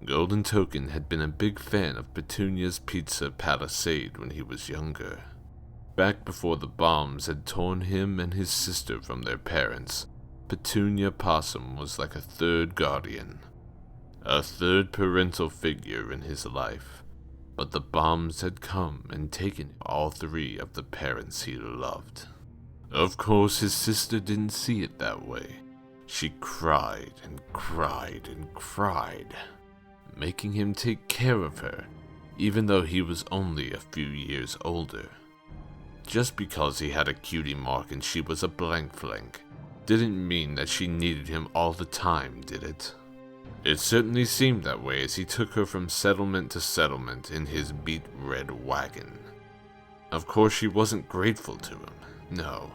Golden Token had been a big fan of Petunia's Pizza Palisade when he was younger. Back before the bombs had torn him and his sister from their parents, Petunia Possum was like a third guardian, a third parental figure in his life. But the bombs had come and taken all three of the parents he loved. Of course, his sister didn't see it that way. She cried and cried and cried, making him take care of her, even though he was only a few years older. Just because he had a cutie mark and she was a blank flank, didn't mean that she needed him all the time, did it? It certainly seemed that way as he took her from settlement to settlement in his beet red wagon. Of course, she wasn't grateful to him, no.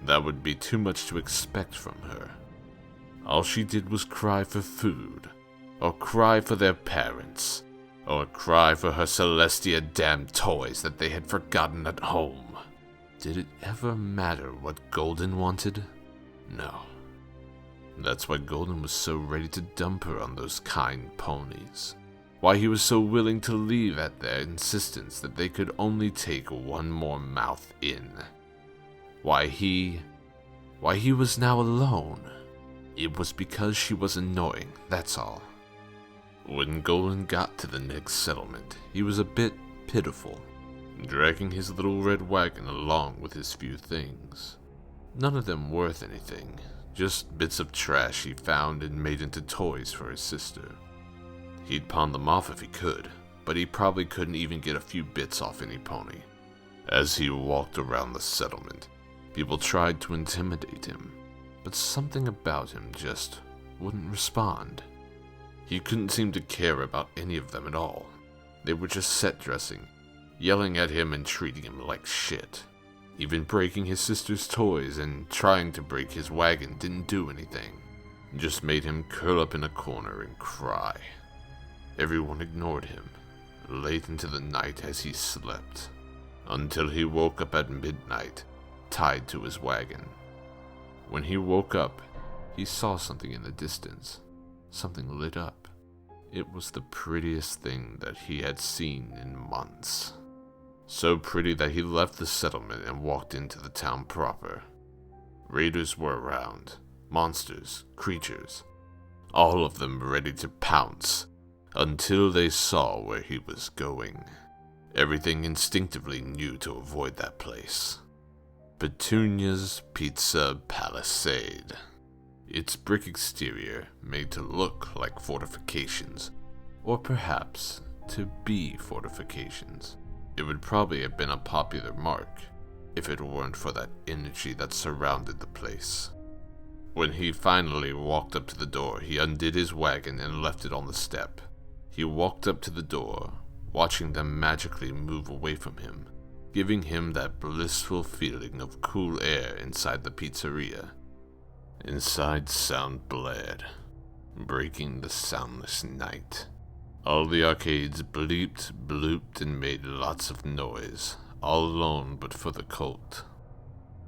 That would be too much to expect from her. All she did was cry for food, or cry for their parents, or cry for her Celestia damned toys that they had forgotten at home. Did it ever matter what Golden wanted? No. That's why Golden was so ready to dump her on those kind ponies. Why he was so willing to leave at their insistence that they could only take one more mouth in. Why he was now alone. It was because she was annoying, that's all. When Golden got to the next settlement, he was a bit pitiful, dragging his little red wagon along with his few things. None of them worth anything, just bits of trash he found and made into toys for his sister. He'd pawn them off if he could, but he probably couldn't even get a few bits off any pony. As he walked around the settlement, people tried to intimidate him, but something about him just wouldn't respond. He couldn't seem to care about any of them at all. They were just set-dressing, yelling at him and treating him like shit. Even breaking his sister's toys and trying to break his wagon didn't do anything. Just made him curl up in a corner and cry. Everyone ignored him, late into the night as he slept, until he woke up at midnight, tied to his wagon. When he woke up, he saw something in the distance. Something lit up. It was the prettiest thing that he had seen in months. So pretty that he left the settlement and walked into the town proper. Raiders were around. Monsters, creatures. All of them ready to pounce, until they saw where he was going. Everything instinctively knew to avoid that place. Petunia's Pizza Palisade. Its brick exterior made to look like fortifications, or perhaps to be fortifications. It would probably have been a popular mark, if it weren't for that energy that surrounded the place. When he finally walked up to the door, he undid his wagon and left it on the step. He walked up to the door, watching them magically move away from him, giving him that blissful feeling of cool air inside the pizzeria. Inside sound blared, breaking the soundless night. All the arcades bleeped, blooped, and made lots of noise, all alone but for the cult.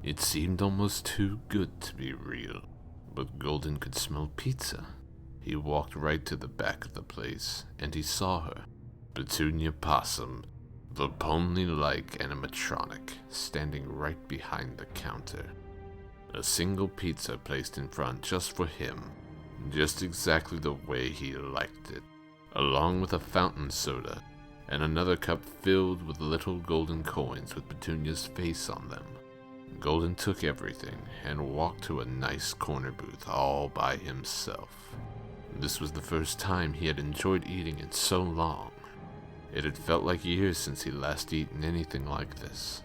It seemed almost too good to be real, but Golden could smell pizza. He walked right to the back of the place, and he saw her, Petunia Possum, the pony-like animatronic, standing right behind the counter. A single pizza placed in front just for him, just exactly the way he liked it, along with a fountain soda and another cup filled with little golden coins with Petunia's face on them. Golden took everything and walked to a nice corner booth all by himself. This was the first time he had enjoyed eating in so long. It had felt like years since he'd last eaten anything like this,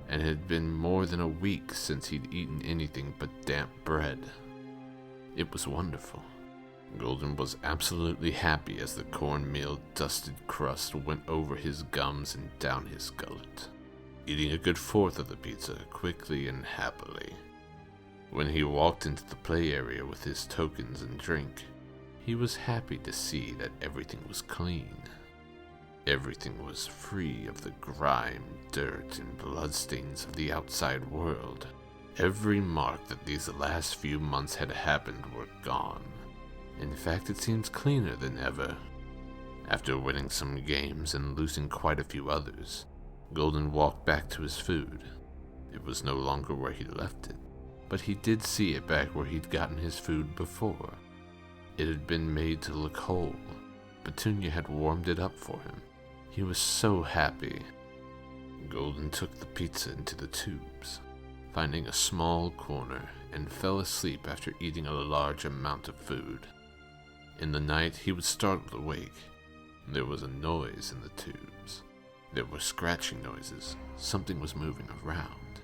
and it had been more than a week since he'd eaten anything but damp bread. It was wonderful. Golden was absolutely happy as the cornmeal dusted crust went over his gums and down his gullet, eating a good fourth of the pizza quickly and happily. When he walked into the play area with his tokens and drink, he was happy to see that everything was clean. Everything was free of the grime, dirt, and bloodstains of the outside world. Every mark that these last few months had happened were gone. In fact, it seemed cleaner than ever. After winning some games and losing quite a few others, Golden walked back to his food. It was no longer where he left it, but he did see it back where he'd gotten his food before. It had been made to look whole. Petunia had warmed it up for him. He was so happy. Golden took the pizza into the tubes, finding a small corner, and fell asleep after eating a large amount of food. In the night, he was startled awake. There was a noise in the tubes. There were scratching noises. Something was moving around.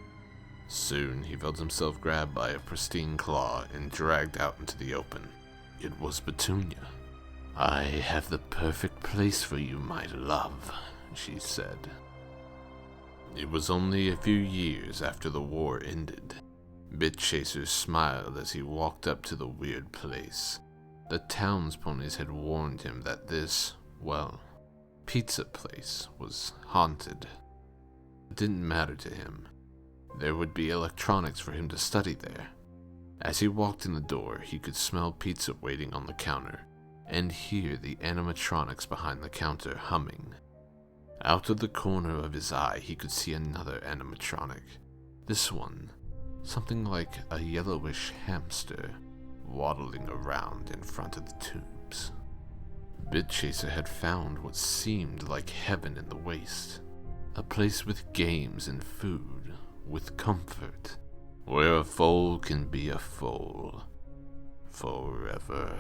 Soon, he felt himself grabbed by a pristine claw and dragged out into the open. It was Petunia. "I have the perfect place for you, my love," she said. It was only a few years after the war ended. Bitchaser smiled as he walked up to the weird place. The town's ponies had warned him that this, pizza place was haunted. It didn't matter to him. There would be electronics for him to study there. As he walked in the door, he could smell pizza waiting on the counter and hear the animatronics behind the counter humming. Out of the corner of his eye, he could see another animatronic. This one, something like a yellowish hamster, waddling around in front of the tubes. Bitchaser had found what seemed like heaven in the waste, a place with games and food, with comfort, where a foal can be a foal forever.